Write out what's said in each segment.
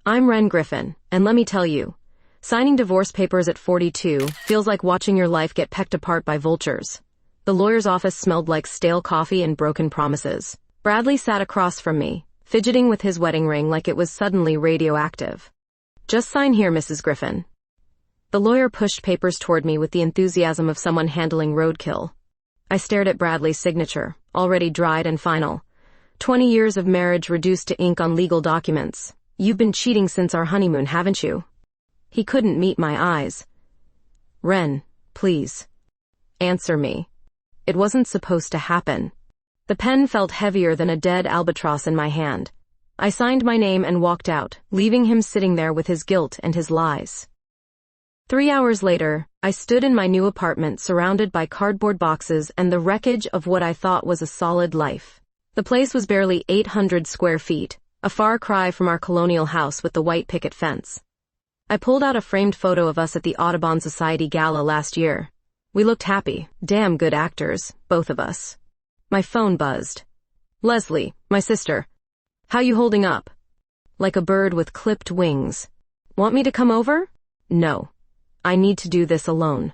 I'm Ren Griffin, and let me tell you, signing divorce papers at 42 feels like watching your life get pecked apart by vultures. The lawyer's office smelled like stale coffee and broken promises. Bradley sat across from me, fidgeting with his wedding ring like it was suddenly radioactive. Just sign here, Mrs. Griffin. The lawyer pushed papers toward me with the enthusiasm of someone handling roadkill. I stared at Bradley's signature, already dried and final. 20 years of marriage reduced to ink on legal documents. You've been cheating since our honeymoon, haven't you? He couldn't meet my eyes. Ren, please. Answer me. It wasn't supposed to happen. The pen felt heavier than a dead albatross in my hand. I signed my name and walked out, leaving him sitting there with his guilt and his lies. 3 hours later, I stood in my new apartment surrounded by cardboard boxes and the wreckage of what I thought was a solid life. The place was barely 800 square feet, a far cry from our colonial house with the white picket fence. I pulled out a framed photo of us at the Audubon Society Gala last year. We looked happy, damn good actors, both of us. My phone buzzed. Leslie, my sister. How you holding up? Like a bird with clipped wings. Want me to come over? No. I need to do this alone.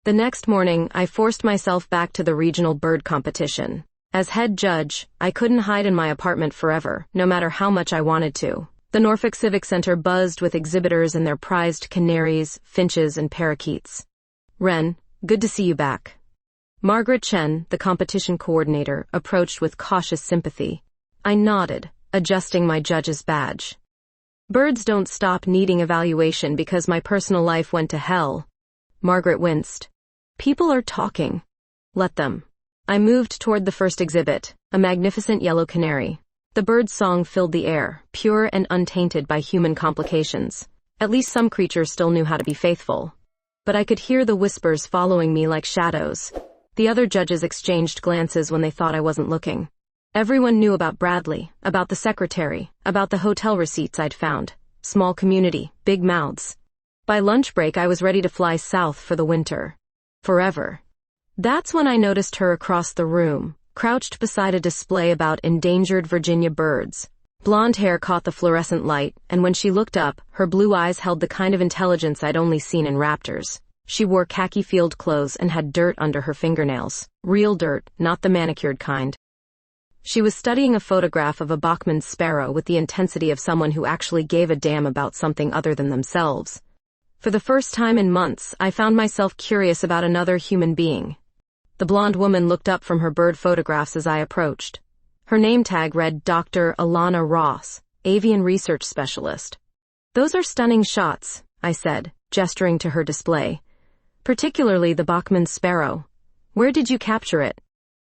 The next morning, I forced myself back to the regional bird competition. As head judge, I couldn't hide in my apartment forever, no matter how much I wanted to. The Norfolk Civic Center buzzed with exhibitors and their prized canaries, finches, and parakeets. Ren, good to see you back. Margaret Chen, the competition coordinator, approached with cautious sympathy. I nodded, adjusting my judge's badge. Birds don't stop needing evaluation because my personal life went to hell. Margaret winced. People are talking. Let them. I moved toward the first exhibit, a magnificent yellow canary. The bird's song filled the air, pure and untainted by human complications. At least some creatures still knew how to be faithful. But I could hear the whispers following me like shadows. The other judges exchanged glances when they thought I wasn't looking. Everyone knew about Bradley, about the secretary, about the hotel receipts I'd found. Small community, big mouths. By lunch break, I was ready to fly south for the winter. Forever. That's when I noticed her across the room, crouched beside a display about endangered Virginia birds. Blonde hair caught the fluorescent light, and when she looked up, her blue eyes held the kind of intelligence I'd only seen in raptors. She wore khaki field clothes and had dirt under her fingernails. Real dirt, not the manicured kind. She was studying a photograph of a Bachman's sparrow with the intensity of someone who actually gave a damn about something other than themselves. For the first time in months, I found myself curious about another human being. The blonde woman looked up from her bird photographs as I approached. Her name tag read Dr. Alana Ross, Avian Research Specialist. Those are stunning shots, I said, gesturing to her display. Particularly the Bachman's sparrow. Where did you capture it?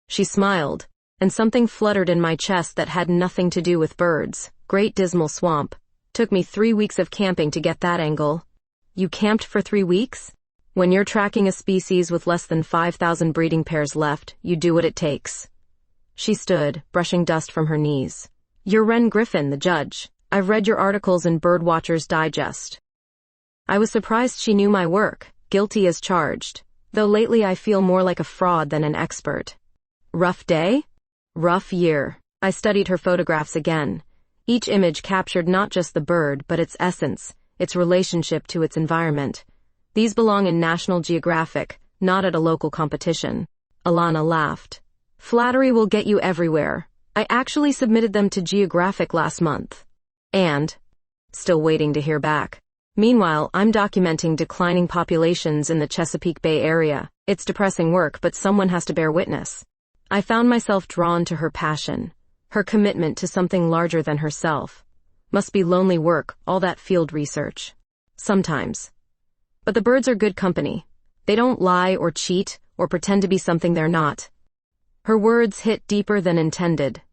She smiled, and something fluttered in my chest that had nothing to do with birds. Great Dismal Swamp. Took me 3 weeks of camping to get that angle. You camped for 3 weeks? When you're tracking a species with less than 5,000 breeding pairs left, you do what it takes. She stood, brushing dust from her knees. You're Ren Griffin, the judge. I've read your articles in Birdwatcher's Digest. I was surprised she knew my work, guilty as charged, though lately I feel more like a fraud than an expert. Rough day? Rough year. I studied her photographs again. Each image captured not just the bird, but its essence, its relationship to its environment. These belong in National Geographic, not at a local competition. Alana laughed. Flattery will get you everywhere. I actually submitted them to Geographic last month. And? Still waiting to hear back. Meanwhile, I'm documenting declining populations in the Chesapeake Bay area. It's depressing work, but someone has to bear witness. I found myself drawn to her passion, her commitment to something larger than herself. Must be lonely work, all that field research. Sometimes. But the birds are good company. They don't lie or cheat or pretend to be something they're not. Her words hit deeper than intended.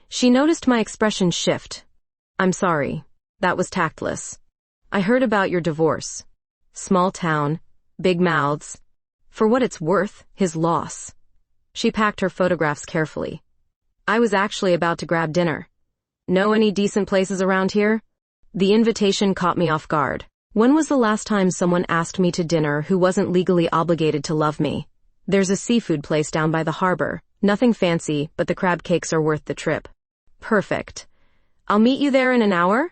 She noticed my expression shift. I'm sorry. That was tactless. I heard about your divorce. Small town, big mouths. For what it's worth, his loss. She packed her photographs carefully. I was actually about to grab dinner. Know any decent places around here? The invitation caught me off guard. When was the last time someone asked me to dinner who wasn't legally obligated to love me? There's a seafood place down by the harbor. Nothing fancy, but the crab cakes are worth the trip. Perfect. I'll meet you there in an hour?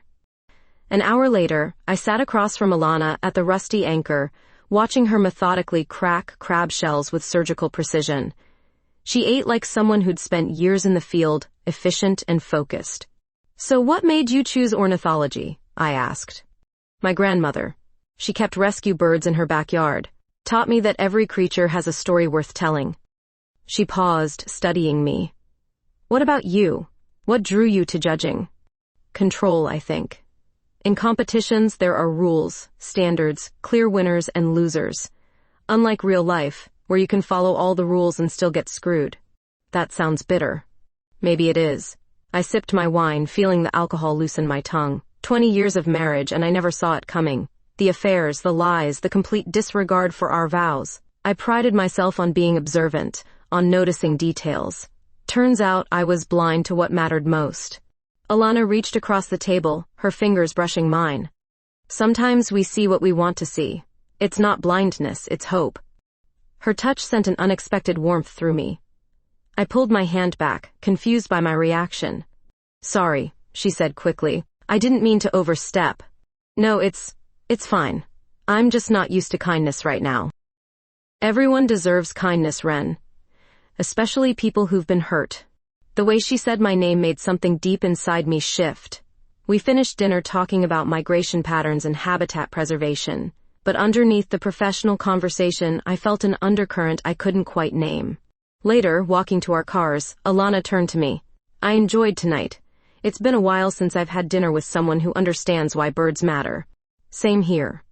An hour later, I sat across from Alana at the rusty anchor, watching her methodically crack crab shells with surgical precision. She ate like someone who'd spent years in the field, efficient and focused. "So what made you choose ornithology?" I asked. "My grandmother. She kept rescue birds in her backyard. Taught me that every creature has a story worth telling." She paused, studying me. "What about you? What drew you to judging?" "Control, I think. In competitions, there are rules, standards, clear winners and losers. Unlike real life, where you can follow all the rules and still get screwed." That sounds bitter. Maybe it is. I sipped my wine, feeling the alcohol loosen my tongue. 20 years of marriage, and I never saw it coming. The affairs, the lies, the complete disregard for our vows. I prided myself on being observant, on noticing details. Turns out I was blind to what mattered most. Alana reached across the table, her fingers brushing mine. "Sometimes we see what we want to see. It's not blindness, it's hope." Her touch sent an unexpected warmth through me. I pulled my hand back, confused by my reaction. "Sorry," she said quickly. "I didn't mean to overstep." "No, it's fine. I'm just not used to kindness right now." Everyone deserves kindness, Ren. Especially people who've been hurt. The way she said my name made something deep inside me shift. We finished dinner talking about migration patterns and habitat preservation, but underneath the professional conversation, I felt an undercurrent I couldn't quite name. Later, walking to our cars, Alana turned to me. "I enjoyed tonight. It's been a while since I've had dinner with someone who understands why birds matter." "Same here.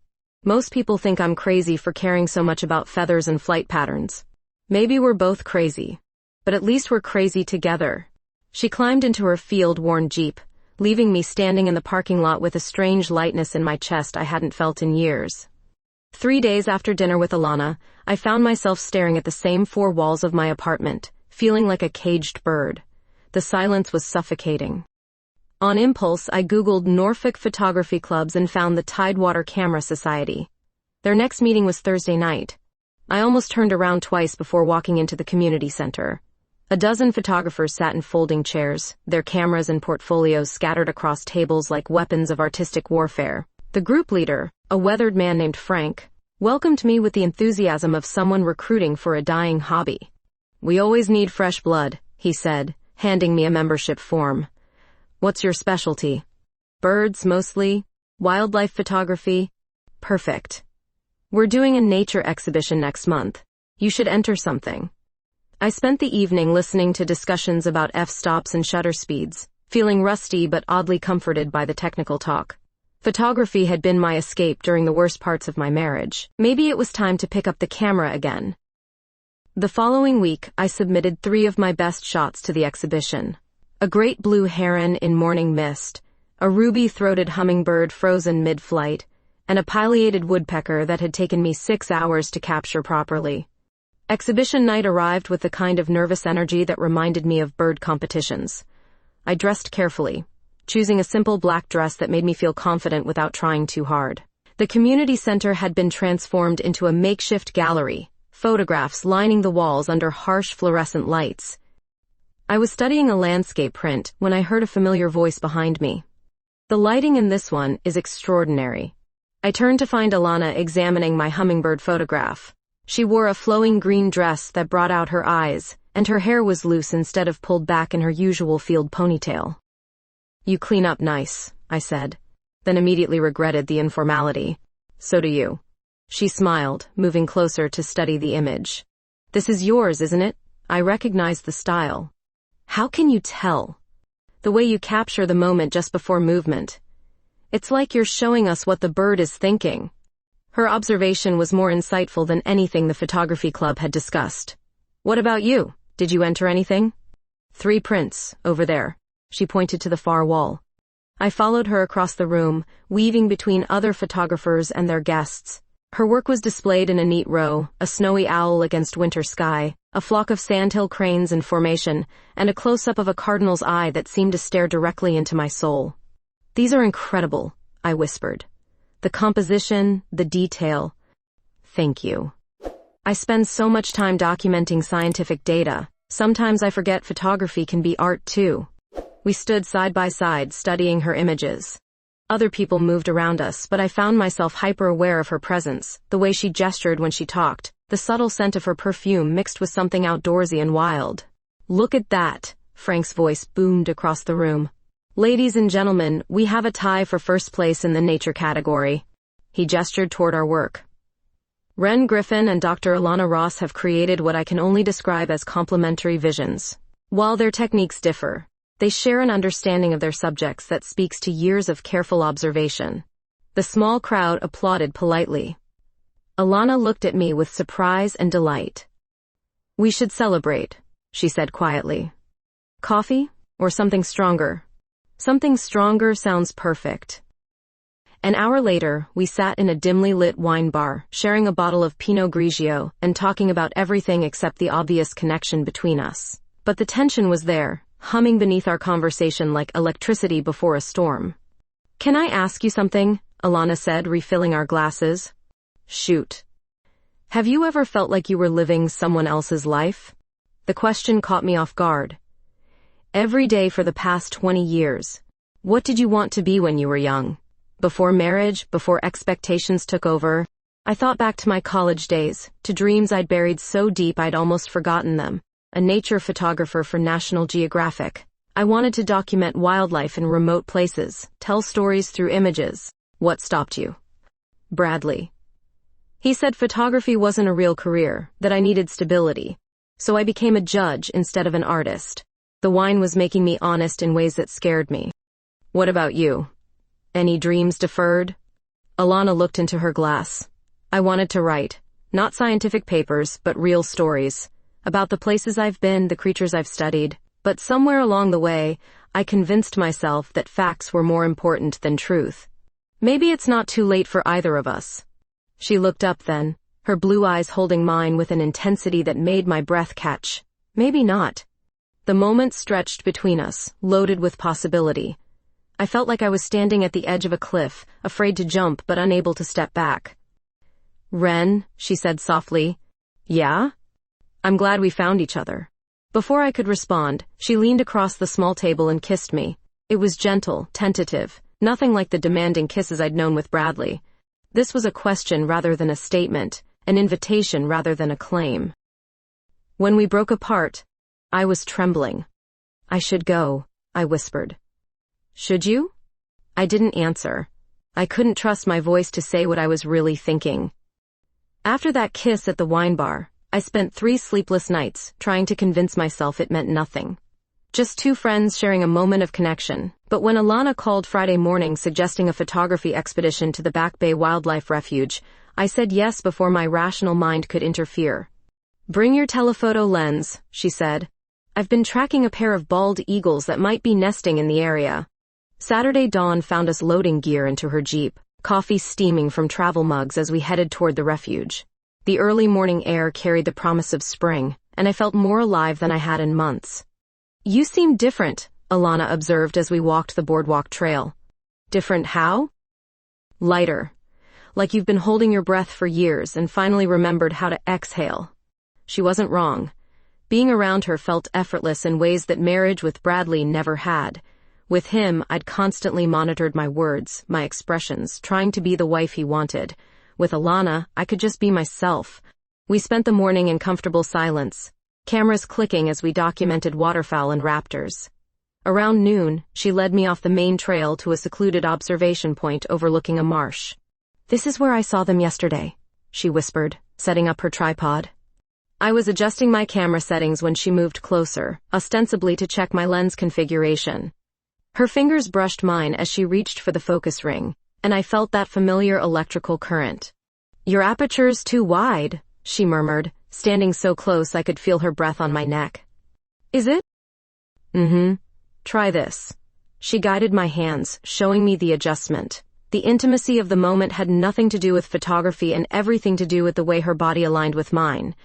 Most people think I'm crazy for caring so much about feathers and flight patterns. Maybe we're both crazy. But at least we're crazy together." She climbed into her field-worn Jeep, leaving me standing in the parking lot with a strange lightness in my chest I hadn't felt in years. 3 days after dinner with Alana, I found myself staring at the same 4 walls of my apartment, feeling like a caged bird. The silence was suffocating. On impulse, I Googled Norfolk photography clubs and found the Tidewater Camera Society. Their next meeting was Thursday night. I almost turned around twice before walking into the community center. A dozen photographers sat in folding chairs, their cameras and portfolios scattered across tables like weapons of artistic warfare. The group leader, a weathered man named Frank, welcomed me with the enthusiasm of someone recruiting for a dying hobby. "We always need fresh blood," he said, handing me a membership form. "What's your specialty?" "Birds, mostly. Wildlife photography." "Perfect. We're doing a nature exhibition next month. You should enter something." I spent the evening listening to discussions about f-stops and shutter speeds, feeling rusty but oddly comforted by the technical talk. Photography had been my escape during the worst parts of my marriage. Maybe it was time to pick up the camera again. The following week, I submitted 3 of my best shots to the exhibition. A great blue heron in morning mist, a ruby-throated hummingbird frozen mid-flight, and a pileated woodpecker that had taken me 6 hours to capture properly. Exhibition night arrived with the kind of nervous energy that reminded me of bird competitions. I dressed carefully, choosing a simple black dress that made me feel confident without trying too hard. The community center had been transformed into a makeshift gallery, photographs lining the walls under harsh fluorescent lights. I was studying a landscape print when I heard a familiar voice behind me. "The lighting in this one is extraordinary." I turned to find Alana examining my hummingbird photograph. She wore a flowing green dress that brought out her eyes, and her hair was loose instead of pulled back in her usual field ponytail. "You clean up nice," I said, then immediately regretted the informality. "So do you." She smiled, moving closer to study the image. "This is yours, isn't it? I recognize the style." "How can you tell?" "The way you capture the moment just before movement. It's like you're showing us what the bird is thinking." Her observation was more insightful than anything the photography club had discussed. "What about you? Did you enter anything?" 3 prints, over there." She pointed to the far wall. I followed her across the room, weaving between other photographers and their guests. Her work was displayed in a neat row, a snowy owl against winter sky, a flock of sandhill cranes in formation, and a close-up of a cardinal's eye that seemed to stare directly into my soul. "These are incredible," I whispered. "The composition, the detail." "Thank you. I spend so much time documenting scientific data. Sometimes I forget photography can be art too." We stood side by side, studying her images. Other people moved around us, but I found myself hyper-aware of her presence, the way she gestured when she talked, the subtle scent of her perfume mixed with something outdoorsy and wild. "Look at that," Frank's voice boomed across the room. "Ladies and gentlemen, we have a tie for first place in the nature category." He gestured toward our work. Ren Griffin and Dr. Alana Ross have created what I can only describe as complementary visions. While their techniques differ, they share an understanding of their subjects that speaks to years of careful observation. The small crowd applauded politely. Alana looked at me with surprise and delight. "We should celebrate," she said quietly. "Coffee? Or something stronger?" "Something stronger sounds perfect." An hour later, we sat in a dimly lit wine bar, sharing a bottle of Pinot Grigio and talking about everything except the obvious connection between us. But the tension was there, humming beneath our conversation like electricity before a storm. "Can I ask you something?" Alana said, refilling our glasses. "Shoot." "Have you ever felt like you were living someone else's life?" The question caught me off guard. "Every day for the past 20 years. What did you want to be when you were young? Before marriage, before expectations took over?" I thought back to my college days, to dreams I'd buried so deep I'd almost forgotten them. A nature photographer for National Geographic. I wanted to document wildlife in remote places, tell stories through images. "What stopped you?" Bradley. He said photography wasn't a real career, that I needed stability. So I became a judge instead of an artist. The wine was making me honest in ways that scared me. "What about you? Any dreams deferred?" Alana looked into her glass. "I wanted to write, not scientific papers, but real stories. About the places I've been, the creatures I've studied. But somewhere along the way, I convinced myself that facts were more important than truth. Maybe it's not too late for either of us." She looked up then, her blue eyes holding mine with an intensity that made my breath catch. Maybe not. The moment stretched between us, loaded with possibility. I felt like I was standing at the edge of a cliff, afraid to jump but unable to step back. "Ren," she said softly. "Yeah? I'm glad we found each other." Before I could respond, she leaned across the small table and kissed me. It was gentle, tentative, nothing like the demanding kisses I'd known with Bradley. This was a question rather than a statement, an invitation rather than a claim. When we broke apart, I was trembling. "I should go," I whispered. "Should you?" I didn't answer. I couldn't trust my voice to say what I was really thinking. After that kiss at the wine bar, I spent 3 sleepless nights trying to convince myself it meant nothing. Just 2 friends sharing a moment of connection. But when Alana called Friday morning suggesting a photography expedition to the Back Bay Wildlife Refuge, I said yes before my rational mind could interfere. "Bring your telephoto lens," she said. "I've been tracking a pair of bald eagles that might be nesting in the area." Saturday dawn found us loading gear into her Jeep, coffee steaming from travel mugs as we headed toward the refuge. The early morning air carried the promise of spring, and I felt more alive than I had in months. "You seem different," Alana observed as we walked the boardwalk trail. "Different how?" "Lighter. Like you've been holding your breath for years and finally remembered how to exhale." She wasn't wrong. Being around her felt effortless in ways that marriage with Bradley never had. With him, I'd constantly monitored my words, my expressions, trying to be the wife he wanted. With Alana, I could just be myself. We spent the morning in comfortable silence, cameras clicking as we documented waterfowl and raptors. Around noon, she led me off the main trail to a secluded observation point overlooking a marsh. "This is where I saw them yesterday," she whispered, setting up her tripod. I was adjusting my camera settings when she moved closer, ostensibly to check my lens configuration. Her fingers brushed mine as she reached for the focus ring, and I felt that familiar electrical current. "Your aperture's too wide," she murmured, standing so close I could feel her breath on my neck. "Is it?" "Mm-hmm. Try this." She guided my hands, showing me the adjustment. The intimacy of the moment had nothing to do with photography and everything to do with the way her body aligned with mine.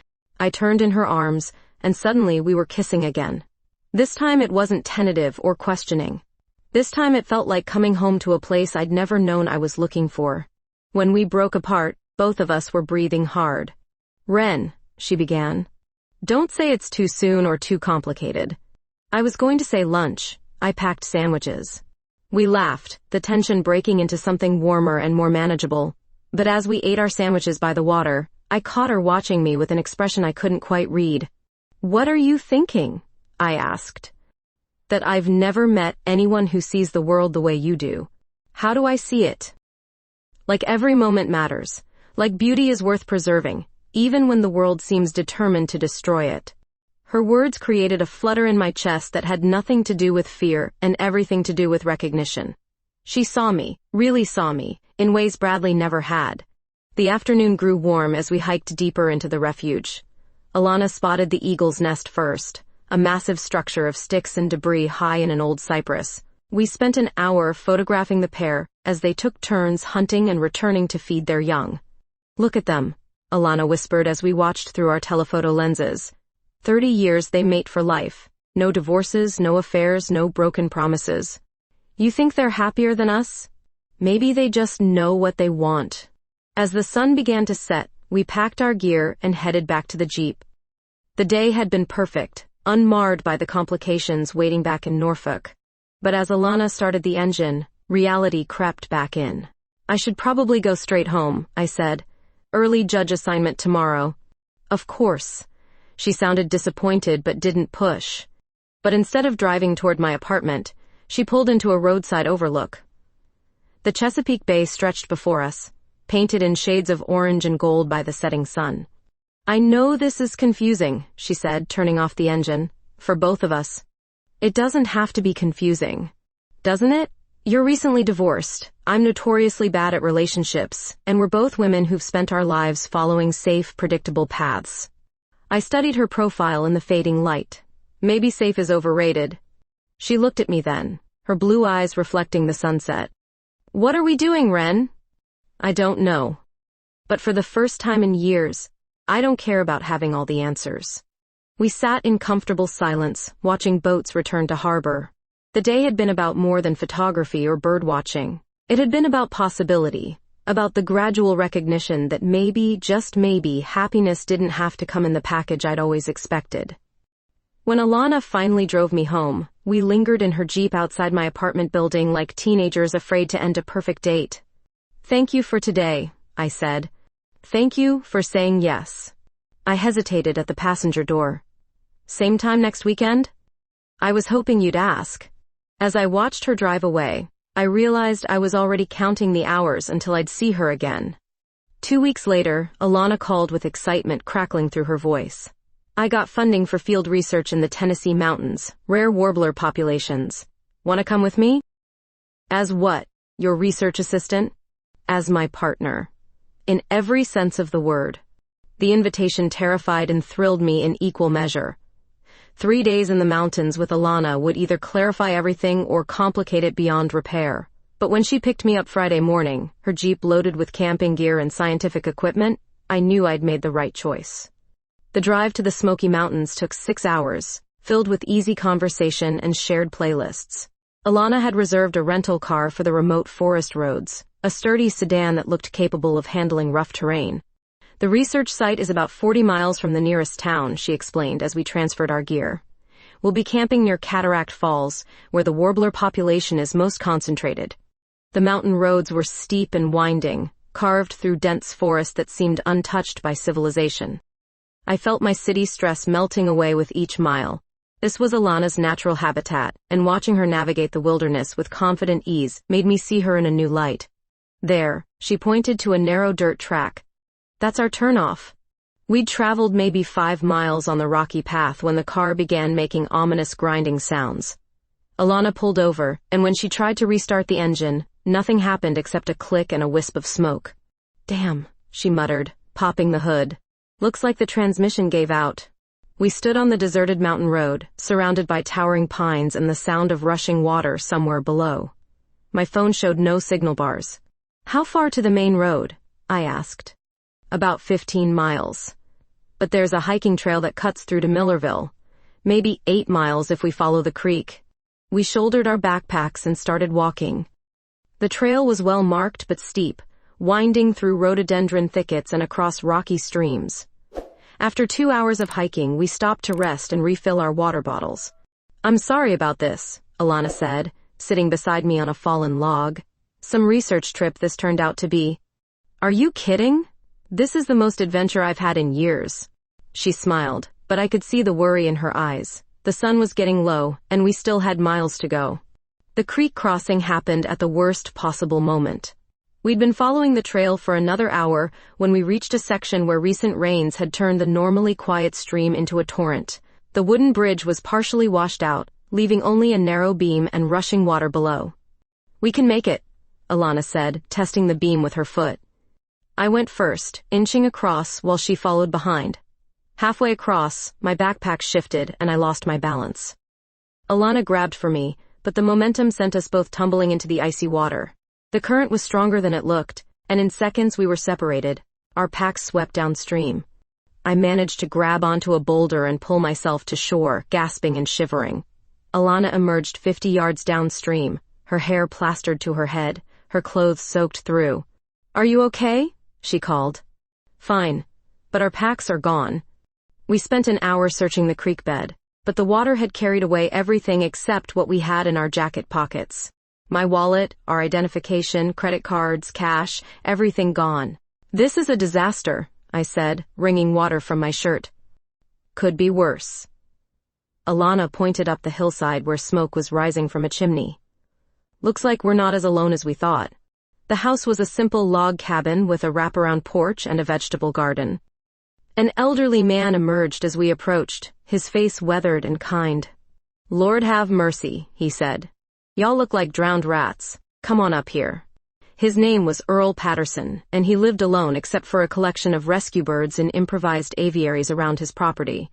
I turned in her arms, and suddenly we were kissing again. This time it wasn't tentative or questioning. This time it felt like coming home to a place I'd never known I was looking for. When we broke apart, both of us were breathing hard. "Ren," she began. "Don't say it's too soon or too complicated." I was going to say lunch. I packed sandwiches. We laughed, the tension breaking into something warmer and more manageable. But as we ate our sandwiches by the water, I caught her watching me with an expression I couldn't quite read. "What are you thinking?" I asked. "That I've never met anyone who sees the world the way you do." "How do I see it?" "Like every moment matters. Like beauty is worth preserving, even when the world seems determined to destroy it." Her words created a flutter in my chest that had nothing to do with fear and everything to do with recognition. She saw me, really saw me, in ways Bradley never had. The afternoon grew warm as we hiked deeper into the refuge. Alana spotted the eagle's nest first, a massive structure of sticks and debris high in an old cypress. We spent an hour photographing the pair as they took turns hunting and returning to feed their young. "Look at them," Alana whispered as we watched through our telephoto lenses. 30 years they mate for life. No divorces, no affairs, no broken promises. "You think they're happier than us? Maybe they just know what they want." As the sun began to set, we packed our gear and headed back to the Jeep. The day had been perfect, unmarred by the complications waiting back in Norfolk. But as Alana started the engine, reality crept back in. "I should probably go straight home," I said. "Early judge assignment tomorrow." "Of course." She sounded disappointed but didn't push. But instead of driving toward my apartment, she pulled into a roadside overlook. The Chesapeake Bay stretched before us, painted in shades of orange and gold by the setting sun. "I know this is confusing," she said, turning off the engine, "for both of us." "It doesn't have to be confusing. Doesn't it? You're recently divorced. I'm notoriously bad at relationships, and we're both women who've spent our lives following safe, predictable paths." I studied her profile in the fading light. Maybe safe is overrated. She looked at me then, her blue eyes reflecting the sunset. "What are we doing, Ren?" "I don't know. But for the first time in years, I don't care about having all the answers." We sat in comfortable silence, watching boats return to harbor. The day had been about more than photography or bird watching. It had been about possibility, about the gradual recognition that maybe, just maybe, happiness didn't have to come in the package I'd always expected. When Alana finally drove me home, we lingered in her Jeep outside my apartment building like teenagers afraid to end a perfect date. "Thank you for today," I said. "Thank you for saying yes." I hesitated at the passenger door. "Same time next weekend?" "I was hoping you'd ask." As I watched her drive away, I realized I was already counting the hours until I'd see her again. 2 weeks later, Alana called with excitement crackling through her voice. "I got funding for field research in the Tennessee mountains, rare warbler populations. Want to come with me?" "As what? Your research assistant?" "As my partner. In every sense of the word." The invitation terrified and thrilled me in equal measure. 3 days in the mountains with Alana would either clarify everything or complicate it beyond repair. But when she picked me up Friday morning, her Jeep loaded with camping gear and scientific equipment, I knew I'd made the right choice. The drive to the Smoky Mountains took 6 hours, filled with easy conversation and shared playlists. Alana had reserved a rental car for the remote forest roads, a sturdy sedan that looked capable of handling rough terrain. "The research site is about 40 miles from the nearest town," she explained as we transferred our gear. "We'll be camping near Cataract Falls, where the warbler population is most concentrated." The mountain roads were steep and winding, carved through dense forest that seemed untouched by civilization. I felt my city stress melting away with each mile. This was Alana's natural habitat, and watching her navigate the wilderness with confident ease made me see her in a new light. "There," she pointed to a narrow dirt track. "That's our turnoff." We'd traveled maybe 5 miles on the rocky path when the car began making ominous grinding sounds. Alana pulled over, and when she tried to restart the engine, nothing happened except a click and a wisp of smoke. "Damn," she muttered, popping the hood. "Looks like the transmission gave out." We stood on the deserted mountain road, surrounded by towering pines and the sound of rushing water somewhere below. My phone showed no signal bars. "How far to the main road?" I asked. "About 15 miles. But there's a hiking trail that cuts through to Millerville. Maybe 8 miles if we follow the creek." We shouldered our backpacks and started walking. The trail was well marked but steep, winding through rhododendron thickets and across rocky streams. After 2 hours of hiking, we stopped to rest and refill our water bottles. "I'm sorry about this," Alana said, sitting beside me on a fallen log. Some research trip this turned out to be. Are you kidding? This is the most adventure I've had in years. She smiled, but I could see the worry in her eyes. The sun was getting low, and we still had miles to go. The creek crossing happened at the worst possible moment. We'd been following the trail for another hour when we reached a section where recent rains had turned the normally quiet stream into a torrent. The wooden bridge was partially washed out, leaving only a narrow beam and rushing water below. We can make it, Alana said, testing the beam with her foot. I went first, inching across while she followed behind. Halfway across, my backpack shifted and I lost my balance. Alana grabbed for me, but the momentum sent us both tumbling into the icy water. The current was stronger than it looked, and in seconds we were separated. Our packs swept downstream. I managed to grab onto a boulder and pull myself to shore, gasping and shivering. Alana emerged 50 yards downstream, her hair plastered to her head, her clothes soaked through. Are you okay? She called. Fine, but our packs are gone. We spent an hour searching the creek bed, but the water had carried away everything except what we had in our jacket pockets. My wallet, our identification, credit cards, cash, everything gone. This is a disaster, I said, wringing water from my shirt. Could be worse. Alana pointed up the hillside where smoke was rising from a chimney. Looks like we're not as alone as we thought. The house was a simple log cabin with a wraparound porch and a vegetable garden. An elderly man emerged as we approached, his face weathered and kind. Lord have mercy, he said. Y'all look like drowned rats. Come on up here. His name was Earl Patterson, and he lived alone except for a collection of rescue birds in improvised aviaries around his property.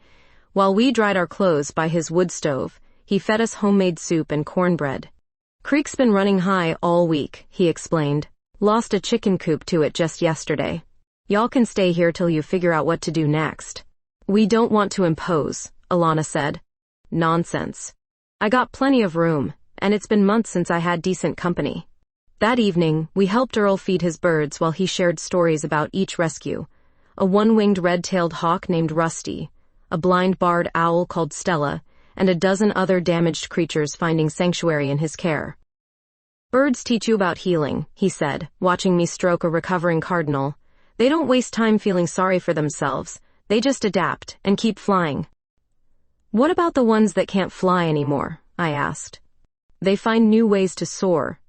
While we dried our clothes by his wood stove, he fed us homemade soup and cornbread. Creek's been running high all week, he explained. Lost a chicken coop to it just yesterday. Y'all can stay here till you figure out what to do next. We don't want to impose, Alana said. Nonsense. I got plenty of room, and it's been months since I had decent company. That evening, we helped Earl feed his birds while he shared stories about each rescue. A one-winged red-tailed hawk named Rusty, a blind barred owl called Stella, and a dozen other damaged creatures finding sanctuary in his care. Birds teach you about healing, he said, watching me stroke a recovering cardinal. They don't waste time feeling sorry for themselves. They just adapt and keep flying. What about the ones that can't fly anymore? I asked. They find new ways to soar.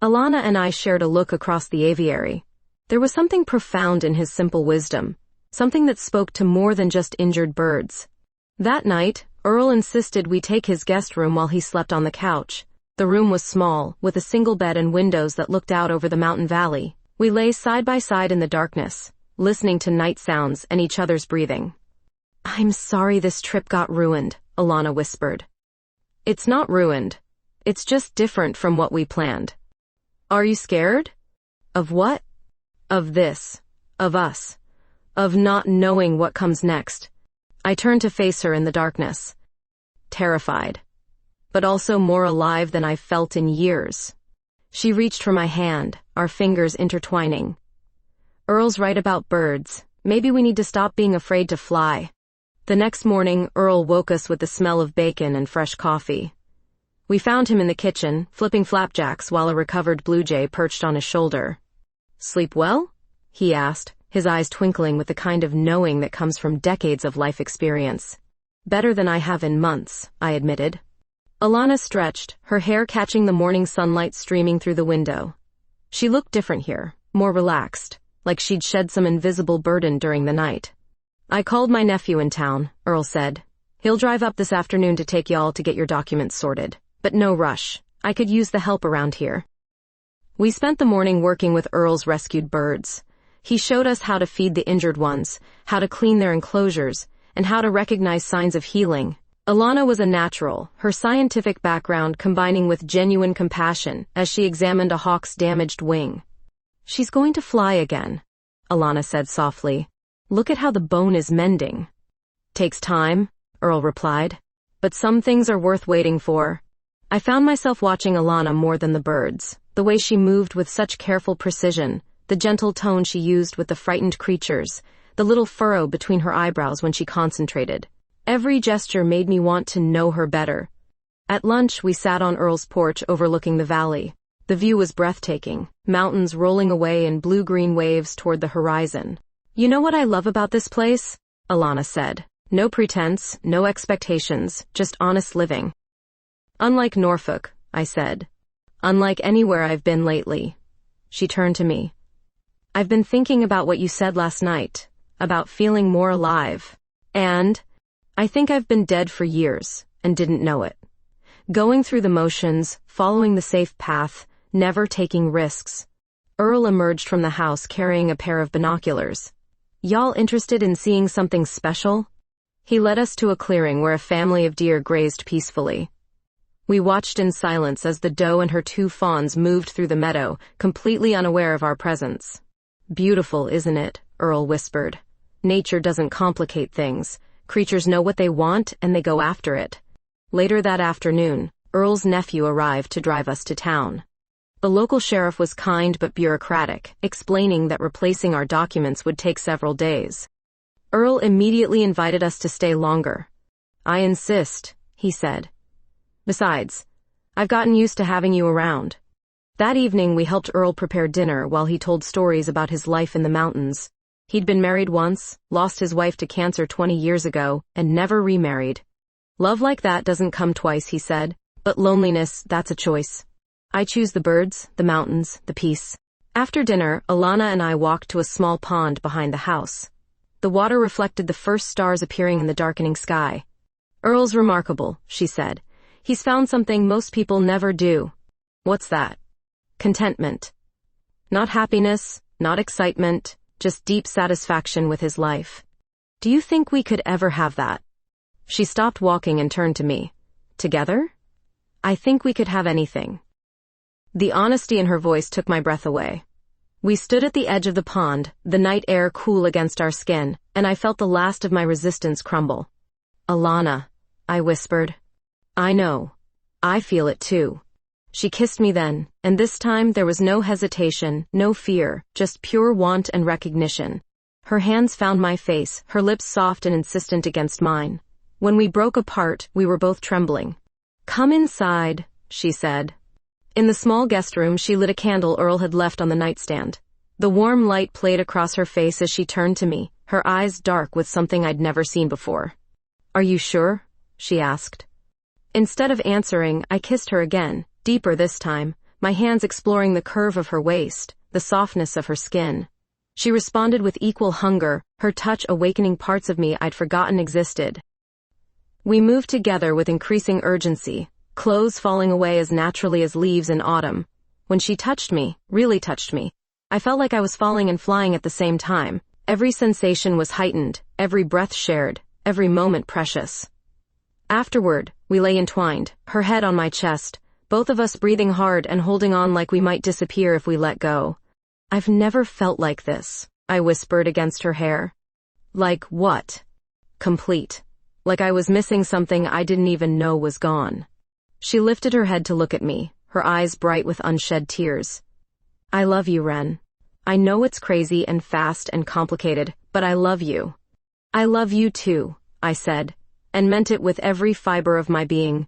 Alana and I shared a look across the aviary. There was something profound in his simple wisdom, something that spoke to more than just injured birds. That night, Earl insisted we take his guest room while he slept on the couch. The room was small, with a single bed and windows that looked out over the mountain valley. We lay side by side in the darkness, listening to night sounds and each other's breathing. I'm sorry this trip got ruined, Alana whispered. It's not ruined. It's just different from what we planned. Are you scared? Of what? Of this. Of us. Of not knowing what comes next. I turned to face her in the darkness. Terrified. But also more alive than I've felt in years. She reached for my hand, our fingers intertwining. Earl's right about birds. Maybe we need to stop being afraid to fly. The next morning, Earl woke us with the smell of bacon and fresh coffee. We found him in the kitchen, flipping flapjacks while a recovered blue jay perched on his shoulder. Sleep well? He asked, his eyes twinkling with the kind of knowing that comes from decades of life experience. Better than I have in months, I admitted. Alana stretched, her hair catching the morning sunlight streaming through the window. She looked different here, more relaxed, like she'd shed some invisible burden during the night. I called my nephew in town, Earl said. He'll drive up this afternoon to take y'all to get your documents sorted. But no rush. I could use the help around here. We spent the morning working with Earl's rescued birds. He showed us how to feed the injured ones, how to clean their enclosures, and how to recognize signs of healing. Alana was a natural, her scientific background combining with genuine compassion as she examined a hawk's damaged wing. She's going to fly again, Alana said softly. Look at how the bone is mending. Takes time, Earl replied. But some things are worth waiting for. I found myself watching Alana more than the birds, the way she moved with such careful precision, the gentle tone she used with the frightened creatures, the little furrow between her eyebrows when she concentrated. Every gesture made me want to know her better. At lunch, we sat on Earl's porch overlooking the valley. The view was breathtaking, mountains rolling away in blue-green waves toward the horizon. "You know what I love about this place?" Alana said. "No pretense, no expectations, just honest living." "Unlike Norfolk," I said. "Unlike anywhere I've been lately." She turned to me. "I've been thinking about what you said last night, about feeling more alive. And I think I've been dead for years and didn't know it. Going through the motions, following the safe path, never taking risks." Earl emerged from the house carrying a pair of binoculars. "Y'all interested in seeing something special?" He led us to a clearing where a family of deer grazed peacefully. We watched in silence as the doe and her 2 fawns moved through the meadow, completely unaware of our presence. "Beautiful, isn't it?" Earl whispered. "Nature doesn't complicate things. Creatures know what they want and they go after it." Later that afternoon, Earl's nephew arrived to drive us to town. The local sheriff was kind but bureaucratic, explaining that replacing our documents would take several days. Earl immediately invited us to stay longer. "I insist," he said. "Besides, I've gotten used to having you around." That evening we helped Earl prepare dinner while he told stories about his life in the mountains. He'd been married once, lost his wife to cancer 20 years ago, and never remarried. "Love like that doesn't come twice," he said, "but loneliness, that's a choice. I choose the birds, the mountains, the peace." After dinner, Alana and I walked to a small pond behind the house. The water reflected the first stars appearing in the darkening sky. "Earl's remarkable," she said. "He's found something most people never do." "What's that?" "Contentment. Not happiness, not excitement, just deep satisfaction with his life." "Do you think we could ever have that?" She stopped walking and turned to me. "Together? I think we could have anything." The honesty in her voice took my breath away. We stood at the edge of the pond, the night air cool against our skin, and I felt the last of my resistance crumble. "Alana," I whispered. "I know. I feel it too." She kissed me then, and this time there was no hesitation, no fear, just pure want and recognition. Her hands found my face, her lips soft and insistent against mine. When we broke apart, we were both trembling. "Come inside," she said. In the small guest room, she lit a candle Earl had left on the nightstand. The warm light played across her face as she turned to me, her eyes dark with something I'd never seen before. "Are you sure?" she asked. Instead of answering, I kissed her again, deeper this time, my hands exploring the curve of her waist, the softness of her skin. She responded with equal hunger, her touch awakening parts of me I'd forgotten existed. We moved together with increasing urgency, clothes falling away as naturally as leaves in autumn. When she touched me, really touched me, I felt like I was falling and flying at the same time. Every sensation was heightened, every breath shared, every moment precious. Afterward, we lay entwined, her head on my chest, both of us breathing hard and holding on like we might disappear if we let go. "I've never felt like this," I whispered against her hair. "Like what?" "Complete. Like I was missing something I didn't even know was gone." She lifted her head to look at me, her eyes bright with unshed tears. "I love you, Ren. I know it's crazy and fast and complicated, but I love you." "I love you too," I said, and meant it with every fiber of my being.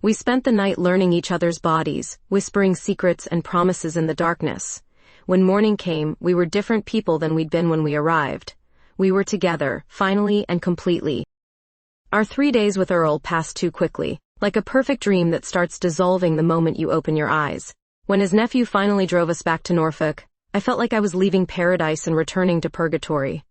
We spent the night learning each other's bodies, whispering secrets and promises in the darkness. When morning came, we were different people than we'd been when we arrived. We were together, finally and completely. Our 3 days with Earl passed too quickly, like a perfect dream that starts dissolving the moment you open your eyes. When his nephew finally drove us back to Norfolk, I felt like I was leaving paradise and returning to purgatory.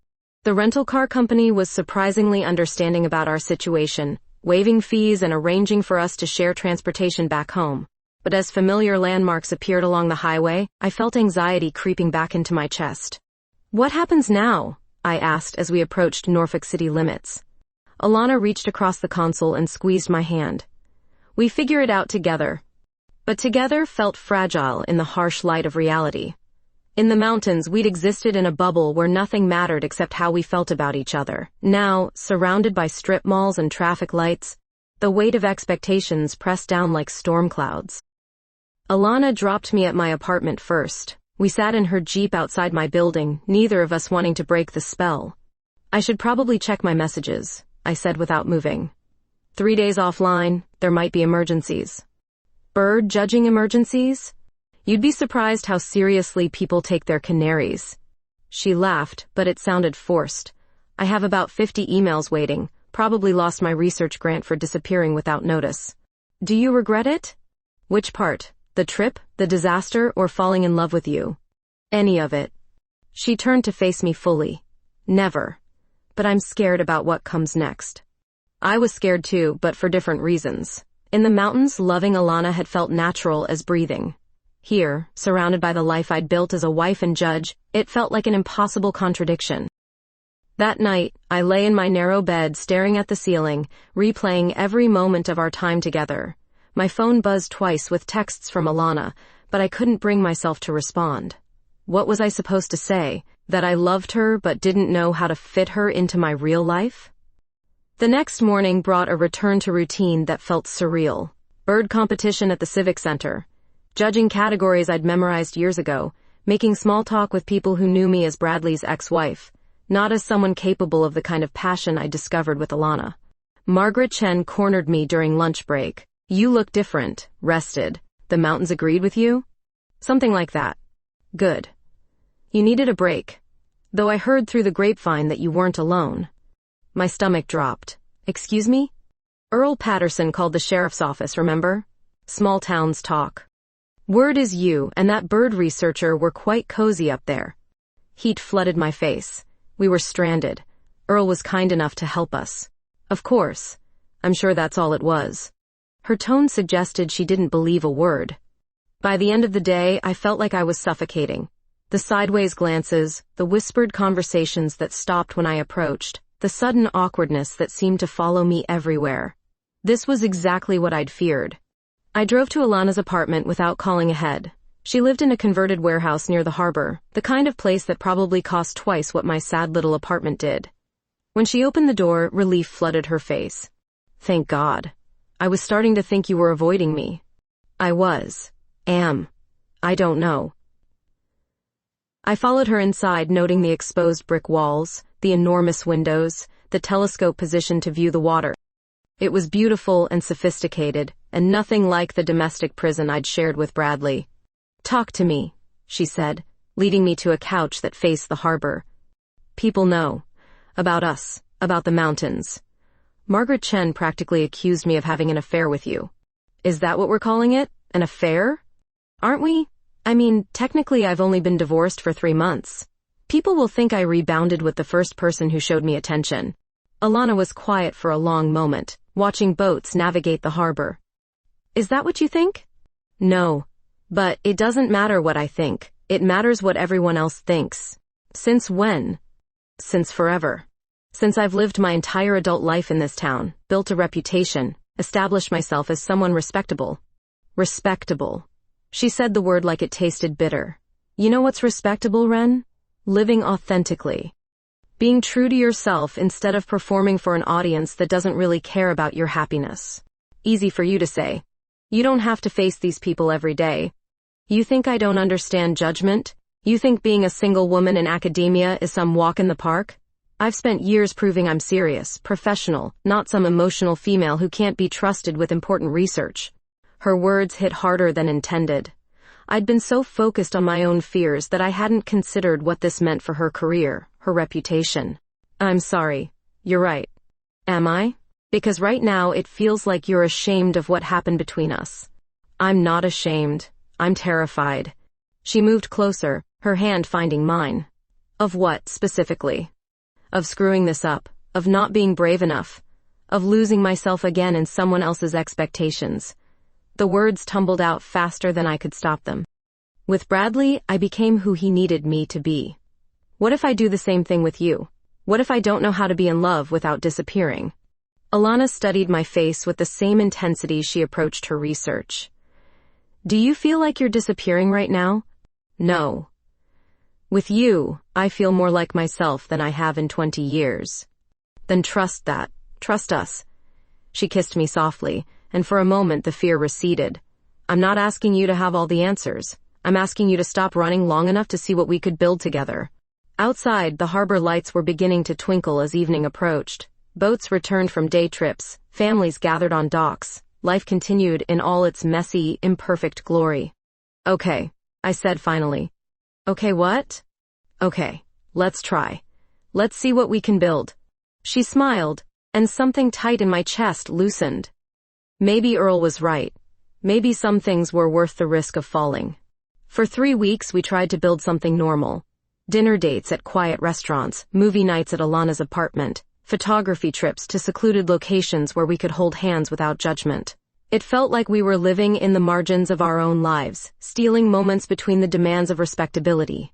The rental car company was surprisingly understanding about our situation, waiving fees and arranging for us to share transportation back home. But as familiar landmarks appeared along the highway, I felt anxiety creeping back into my chest. "What happens now?" I asked as we approached Norfolk city limits. Alana reached across the console and squeezed my hand. "We figure it out together." But together felt fragile in the harsh light of reality. In the mountains, we'd existed in a bubble where nothing mattered except how we felt about each other. Now, surrounded by strip malls and traffic lights, the weight of expectations pressed down like storm clouds. Alana dropped me at my apartment first. We sat in her Jeep outside my building, neither of us wanting to break the spell. "I should probably check my messages," I said without moving. 3 days offline, there might be emergencies. Bird judging emergencies? You'd be surprised how seriously people take their canaries. She laughed, but it sounded forced. I have about 50 emails waiting, probably lost my research grant for disappearing without notice. Do you regret it? Which part? The trip, the disaster, or falling in love with you? Any of it. She turned to face me fully. Never. But I'm scared about what comes next. I was scared too, but for different reasons. In the mountains, loving Alana had felt natural as breathing. Here, surrounded by the life I'd built as a wife and judge, it felt like an impossible contradiction. That night, I lay in my narrow bed staring at the ceiling, replaying every moment of our time together. My phone buzzed twice with texts from Alana, but I couldn't bring myself to respond. What was I supposed to say? That I loved her but didn't know how to fit her into my real life? The next morning brought a return to routine that felt surreal. Bird competition at the Civic Center. Judging categories I'd memorized years ago. Making small talk with people who knew me as Bradley's ex-wife. Not as someone capable of the kind of passion I discovered with Alana. Margaret Chen cornered me during lunch break. You look different, rested. The mountains agreed with you? Something like that. Good. You needed a break. Though I heard through the grapevine that you weren't alone. My stomach dropped. Excuse me? Earl Patterson called the sheriff's office, remember? Small towns talk. Word is you and that bird researcher were quite cozy up there. Heat flooded my face. We were stranded. Earl was kind enough to help us. Of course. I'm sure that's all it was. Her tone suggested she didn't believe a word. By the end of the day, I felt like I was suffocating. The sideways glances, the whispered conversations that stopped when I approached, the sudden awkwardness that seemed to follow me everywhere. This was exactly what I'd feared. I drove to Alana's apartment without calling ahead. She lived in a converted warehouse near the harbor, the kind of place that probably cost twice what my sad little apartment did. When she opened the door, relief flooded her face. Thank God. I was starting to think you were avoiding me. I was. I don't know. I followed her inside, noting the exposed brick walls, the enormous windows, the telescope position to view the water. It was beautiful and sophisticated, and nothing like the domestic prison I'd shared with Bradley. Talk to me, she said, leading me to a couch that faced the harbor. People know. About us. About the mountains. Margaret Chen practically accused me of having an affair with you. Is that what we're calling it? An affair? Aren't we? I mean, technically I've only been divorced for 3 months. People will think I rebounded with the first person who showed me attention. Alana was quiet for a long moment, watching boats navigate the harbor. Is that what you think? No. But it doesn't matter what I think. It matters what everyone else thinks. Since when? Since forever. Since I've lived my entire adult life in this town, built a reputation, established myself as someone respectable. Respectable. She said the word like it tasted bitter. You know what's respectable, Ren? Living authentically. Being true to yourself instead of performing for an audience that doesn't really care about your happiness. Easy for you to say. You don't have to face these people every day. You think I don't understand judgment? You think being a single woman in academia is some walk in the park? I've spent years proving I'm serious, professional, not some emotional female who can't be trusted with important research. Her words hit harder than intended. I'd been so focused on my own fears that I hadn't considered what this meant for her career, her reputation. I'm sorry. You're right. Am I? Because right now it feels like you're ashamed of what happened between us. I'm not ashamed. I'm terrified. She moved closer, her hand finding mine. Of what, specifically? Of screwing this up, of not being brave enough, of losing myself again in someone else's expectations. The words tumbled out faster than I could stop them. With Bradley, I became who he needed me to be. What if I do the same thing with you? What if I don't know how to be in love without disappearing? Alana studied my face with the same intensity she approached her research. Do you feel like you're disappearing right now? No. With you, I feel more like myself than I have in 20 years. Then trust that. Trust us. She kissed me softly, and for a moment the fear receded. I'm not asking you to have all the answers. I'm asking you to stop running long enough to see what we could build together. Outside, the harbor lights were beginning to twinkle as evening approached. Boats returned from day trips, families gathered on docks, life continued in all its messy, imperfect glory. Okay, I said finally. Okay, what? Okay, let's try. Let's see what we can build. She smiled, and something tight in my chest loosened. Maybe Earl was right. Maybe some things were worth the risk of falling. For 3 weeks we tried to build something normal. Dinner dates at quiet restaurants, movie nights at Alana's apartment, photography trips to secluded locations where we could hold hands without judgment. It felt like we were living in the margins of our own lives, stealing moments between the demands of respectability.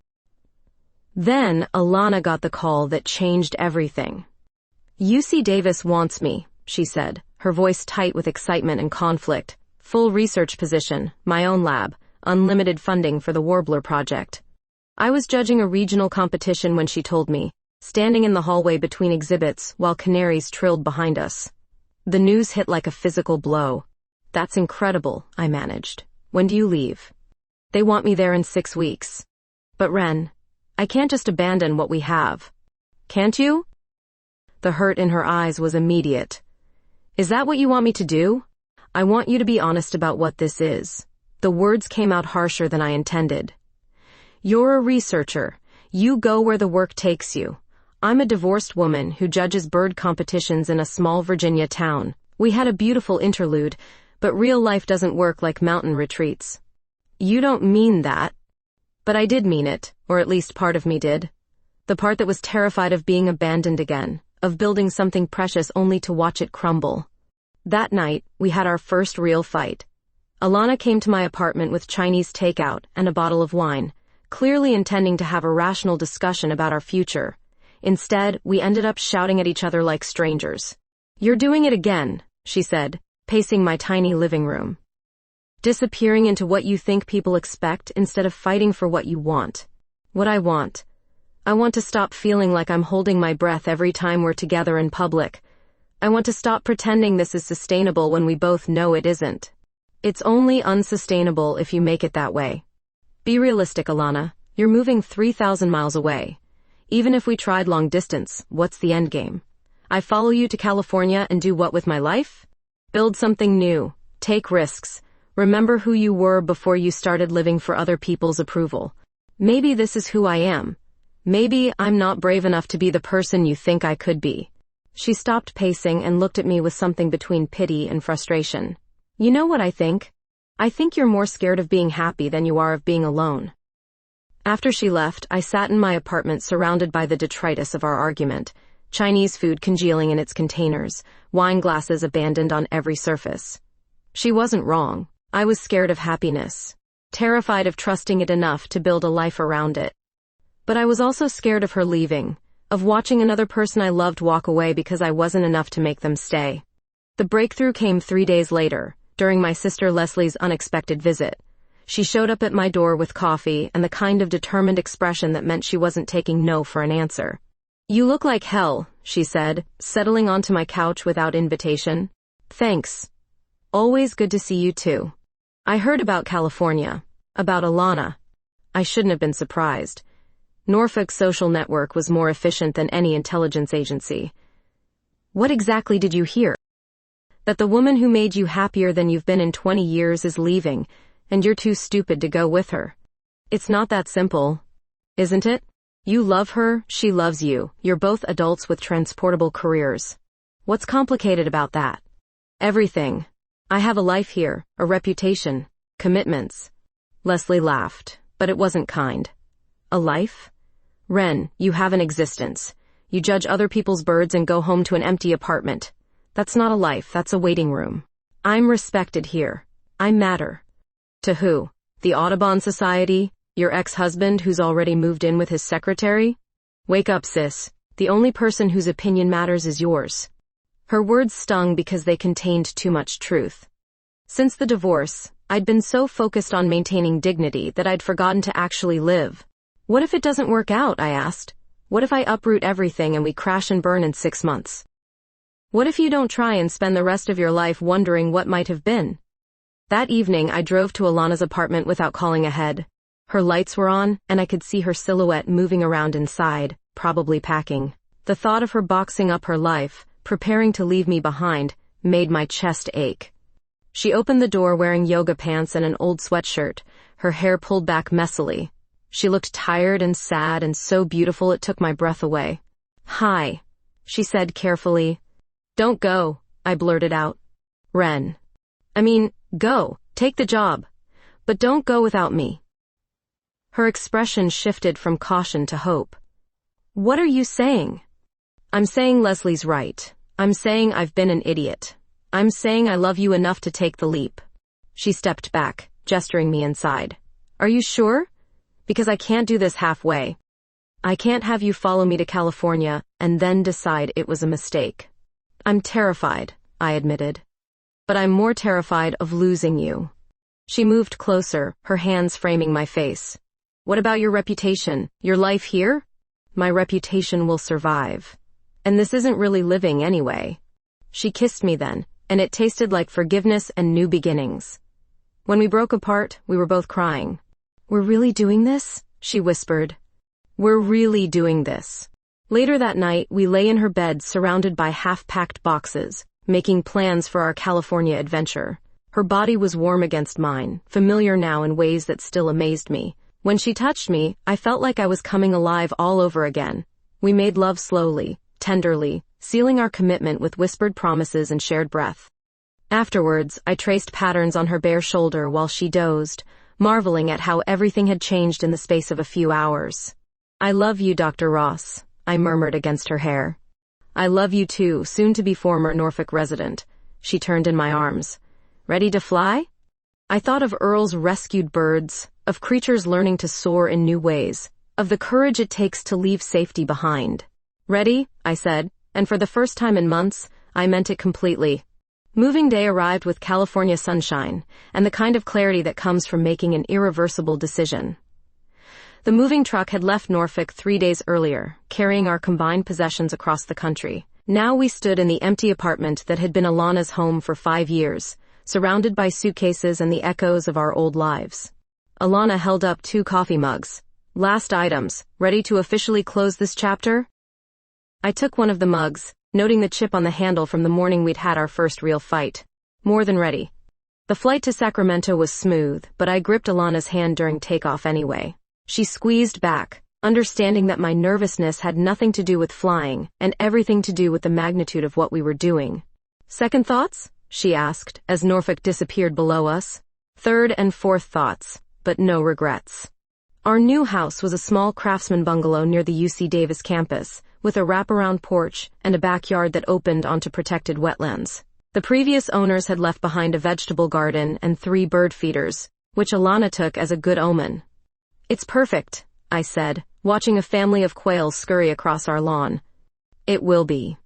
Then, Alana got the call that changed everything. UC Davis wants me, she said, her voice tight with excitement and conflict. Full research position, my own lab, unlimited funding for the Warbler project. I was judging a regional competition when she told me, standing in the hallway between exhibits while canaries trilled behind us. The news hit like a physical blow. That's incredible, I managed. When do you leave? They want me there in 6 weeks. But Ren, I can't just abandon what we have. Can't you? The hurt in her eyes was immediate. Is that what you want me to do? I want you to be honest about what this is. The words came out harsher than I intended. You're a researcher. You go where the work takes you. I'm a divorced woman who judges bird competitions in a small Virginia town. We had a beautiful interlude, but real life doesn't work like mountain retreats. You don't mean that. But I did mean it, or at least part of me did. The part that was terrified of being abandoned again, of building something precious only to watch it crumble. That night, we had our first real fight. Alana came to my apartment with Chinese takeout and a bottle of wine, clearly intending to have a rational discussion about our future. Instead, we ended up shouting at each other like strangers. You're doing it again, she said, pacing my tiny living room. Disappearing into what you think people expect instead of fighting for what you want. What I want. I want to stop feeling like I'm holding my breath every time we're together in public. I want to stop pretending this is sustainable when we both know it isn't. It's only unsustainable if you make it that way. Be realistic, Alana. You're moving 3,000 miles away. Even if we tried long distance, what's the end game? I follow you to California and do what with my life? Build something new. Take risks. Remember who you were before you started living for other people's approval. Maybe this is who I am. Maybe I'm not brave enough to be the person you think I could be. She stopped pacing and looked at me with something between pity and frustration. You know what I think? I think you're more scared of being happy than you are of being alone. After she left, I sat in my apartment surrounded by the detritus of our argument. Chinese food congealing in its containers, wine glasses abandoned on every surface. She wasn't wrong. I was scared of happiness, terrified of trusting it enough to build a life around it. But I was also scared of her leaving, of watching another person I loved walk away because I wasn't enough to make them stay. The breakthrough came 3 days later, during my sister Leslie's unexpected visit. She showed up at my door with coffee and the kind of determined expression that meant she wasn't taking no for an answer. You look like hell, she said, settling onto my couch without invitation. Thanks. Always good to see you too. I heard about California, about Alana. I shouldn't have been surprised. Norfolk's social network was more efficient than any intelligence agency. What exactly did you hear? That the woman who made you happier than you've been in 20 years is leaving, and you're too stupid to go with her. It's not that simple, isn't it? You love her, she loves you. You're both adults with transportable careers. What's complicated about that? Everything. I have a life here, a reputation, commitments. Leslie laughed, but it wasn't kind. A life? Ren, you have an existence. You judge other people's birds and go home to an empty apartment. That's not a life, that's a waiting room. I'm respected here. I matter. To who? The Audubon Society? Your ex-husband who's already moved in with his secretary? Wake up, sis. The only person whose opinion matters is yours. Her words stung because they contained too much truth. Since the divorce, I'd been so focused on maintaining dignity that I'd forgotten to actually live. What if it doesn't work out, I asked. What if I uproot everything and we crash and burn in 6 months? What if you don't try and spend the rest of your life wondering what might have been? That evening, I drove to Alana's apartment without calling ahead. Her lights were on, and I could see her silhouette moving around inside, probably packing. The thought of her boxing up her life, preparing to leave me behind, made my chest ache. She opened the door wearing yoga pants and an old sweatshirt, her hair pulled back messily. She looked tired and sad and so beautiful it took my breath away. "Hi," she said carefully. "Don't go," I blurted out. "Ren. Go, take the job. But don't go without me." Her expression shifted from caution to hope. "What are you saying?" "I'm saying Leslie's right. I'm saying I've been an idiot. I'm saying I love you enough to take the leap." She stepped back, gesturing me inside. "Are you sure? Because I can't do this halfway. I can't have you follow me to California and then decide it was a mistake." "I'm terrified," I admitted. "But I'm more terrified of losing you." She moved closer, her hands framing my face. "What about your reputation? Your life here?" "My reputation will survive. And this isn't really living anyway." She kissed me then, and it tasted like forgiveness and new beginnings. When we broke apart, we were both crying. "We're really doing this?" she whispered. "We're really doing this." Later that night, we lay in her bed surrounded by half-packed boxes, making plans for our California adventure. Her body was warm against mine, familiar now in ways that still amazed me. When she touched me, I felt like I was coming alive all over again. We made love slowly, tenderly, sealing our commitment with whispered promises and shared breath. Afterwards, I traced patterns on her bare shoulder while she dozed, marveling at how everything had changed in the space of a few hours. "I love you, Dr. Ross," I murmured against her hair. "I love you too, soon-to-be former Norfolk resident." She turned in my arms. "Ready to fly?" I thought of Earl's rescued birds, of creatures learning to soar in new ways, of the courage it takes to leave safety behind. "Ready?" I said, and for the first time in months, I meant it completely. Moving day arrived with California sunshine, and the kind of clarity that comes from making an irreversible decision. The moving truck had left Norfolk 3 days earlier, carrying our combined possessions across the country. Now we stood in the empty apartment that had been Alana's home for 5 years, surrounded by suitcases and the echoes of our old lives. Alana held up 2 coffee mugs. "Last items, ready to officially close this chapter?" I took one of the mugs, noting the chip on the handle from the morning we'd had our first real fight. "More than ready." The flight to Sacramento was smooth, but I gripped Alana's hand during takeoff anyway. She squeezed back, understanding that my nervousness had nothing to do with flying and everything to do with the magnitude of what we were doing. "Second thoughts?" she asked, as Norfolk disappeared below us. "Third and fourth thoughts, but no regrets." Our new house was a small craftsman bungalow near the UC Davis campus, with a wraparound porch and a backyard that opened onto protected wetlands. The previous owners had left behind a vegetable garden and 3 bird feeders, which Alana took as a good omen. "It's perfect," I said, watching a family of quails scurry across our lawn. "It will be."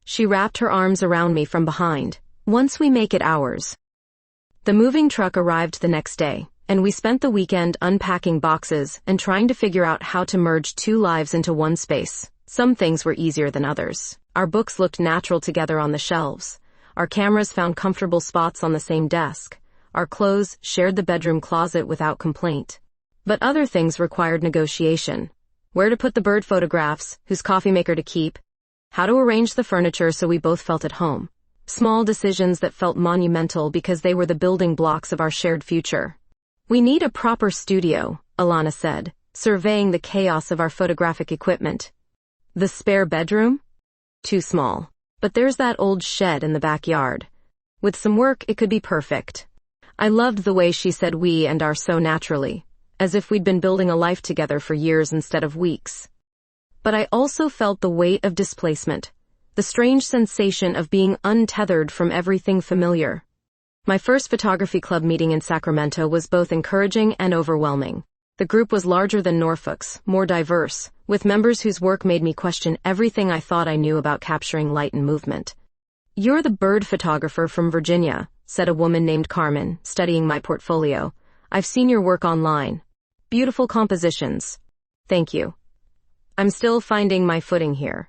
She wrapped her arms around me from behind. "Once we make it ours." The moving truck arrived the next day, and we spent the weekend unpacking boxes and trying to figure out how to merge 2 lives into one space. Some things were easier than others. Our books looked natural together on the shelves. Our cameras found comfortable spots on the same desk. Our clothes shared the bedroom closet without complaint. But other things required negotiation. Where to put the bird photographs, whose coffee maker to keep, how to arrange the furniture so we both felt at home. Small decisions that felt monumental because they were the building blocks of our shared future. "We need a proper studio," Alana said, surveying the chaos of our photographic equipment. "The spare bedroom? Too small. But there's that old shed in the backyard. With some work, it could be perfect." I loved the way she said "we" and "our" so naturally, as if we'd been building a life together for years instead of weeks. But I also felt the weight of displacement, the strange sensation of being untethered from everything familiar. My first photography club meeting in Sacramento was both encouraging and overwhelming. The group was larger than Norfolk's, more diverse, with members whose work made me question everything I thought I knew about capturing light and movement. "You're the bird photographer from Virginia," said a woman named Carmen, studying my portfolio. "I've seen your work online. Beautiful compositions." "Thank you. I'm still finding my footing here.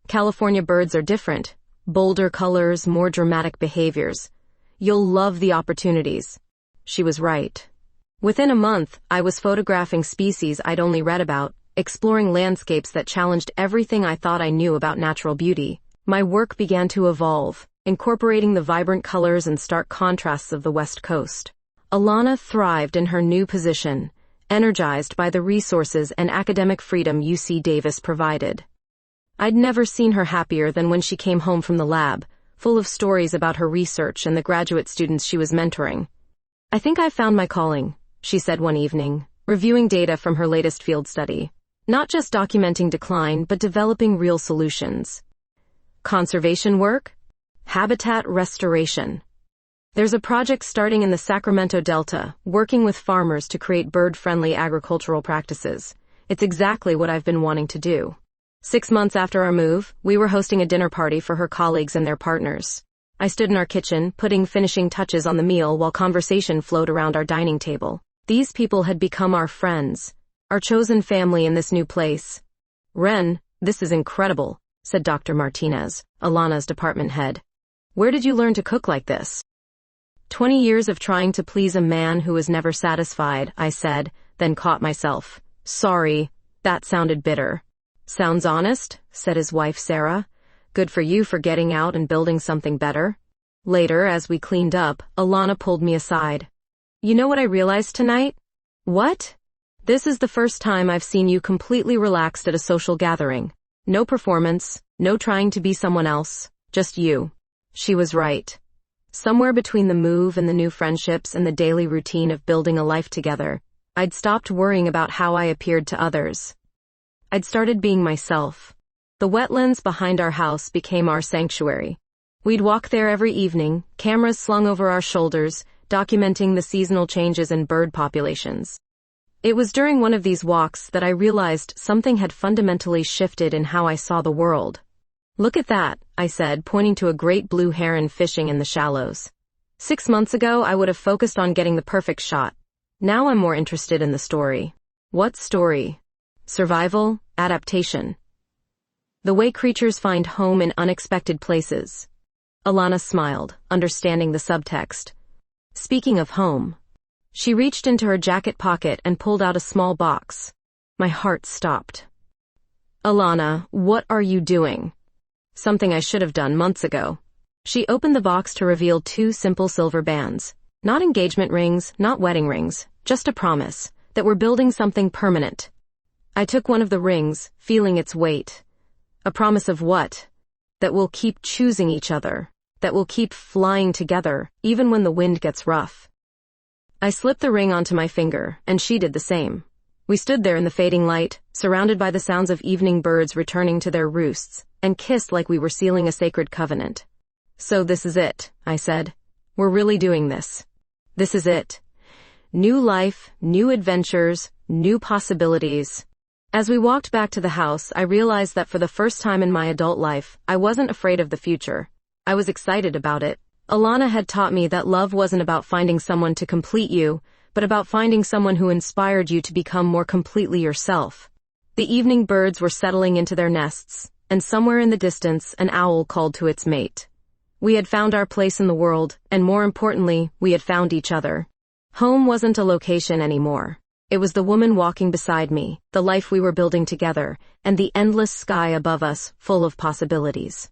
California birds are different. Bolder colors, more dramatic behaviors. You'll love the opportunities." She was right. Within a month, I was photographing species I'd only read about, exploring landscapes that challenged everything I thought I knew about natural beauty. My work began to evolve, incorporating the vibrant colors and stark contrasts of the West Coast. Alana thrived in her new position, energized by the resources and academic freedom UC Davis provided. I'd never seen her happier than when she came home from the lab, full of stories about her research and the graduate students she was mentoring. "I think I've found my calling," she said one evening, reviewing data from her latest field study. "Not just documenting decline, but developing real solutions." Conservation work? Habitat restoration. There's a project starting in the Sacramento Delta, working with farmers to create bird-friendly agricultural practices. It's exactly what I've been wanting to do. 6 months after our move, we were hosting a dinner party for her colleagues and their partners. I stood in our kitchen, putting finishing touches on the meal while conversation flowed around our dining table. These people had become our friends, our chosen family in this new place. "Ren, this is incredible," said Dr. Martinez, Alana's department head. "Where did you learn to cook like this?" 20 years of trying to please a man who was never satisfied, I said, then caught myself. "Sorry, that sounded bitter." "Sounds honest," said his wife Sarah. "Good for you for getting out and building something better." Later, as we cleaned up, Alana pulled me aside. "You know what I realized tonight?" "What?" "This is the first time I've seen you completely relaxed at a social gathering. No performance, no trying to be someone else, just you." She was right. Somewhere between the move and the new friendships and the daily routine of building a life together, I'd stopped worrying about how I appeared to others. I'd started being myself. The wetlands behind our house became our sanctuary. We'd walk there every evening, cameras slung over our shoulders, documenting the seasonal changes in bird populations. It was during one of these walks that I realized something had fundamentally shifted in how I saw the world. "Look at that," I said, pointing to a great blue heron fishing in the shallows. 6 months ago, I would have focused on getting the perfect shot. Now I'm more interested in the story. What story? Survival, adaptation. The way creatures find home in unexpected places. Alana smiled, understanding the subtext. Speaking of home. She reached into her jacket pocket and pulled out a small box. My heart stopped. "Alana, what are you doing?" Something I should have done months ago. She opened the box to reveal 2 simple silver bands. Not engagement rings, not wedding rings, just a promise that we're building something permanent. I took one of the rings, feeling its weight. A promise of what? That we'll keep choosing each other, that we'll keep flying together, even when the wind gets rough. I slipped the ring onto my finger, and she did the same. We stood there in the fading light, surrounded by the sounds of evening birds returning to their roosts, and kissed like we were sealing a sacred covenant. "So this is it," I said. "We're really doing this. This is it. New life, new adventures, new possibilities." As we walked back to the house, I realized that for the first time in my adult life, I wasn't afraid of the future. I was excited about it. Alana had taught me that love wasn't about finding someone to complete you, but about finding someone who inspired you to become more completely yourself. The evening birds were settling into their nests, and somewhere in the distance, an owl called to its mate. We had found our place in the world, and more importantly, we had found each other. Home wasn't a location anymore. It was the woman walking beside me, the life we were building together, and the endless sky above us, full of possibilities.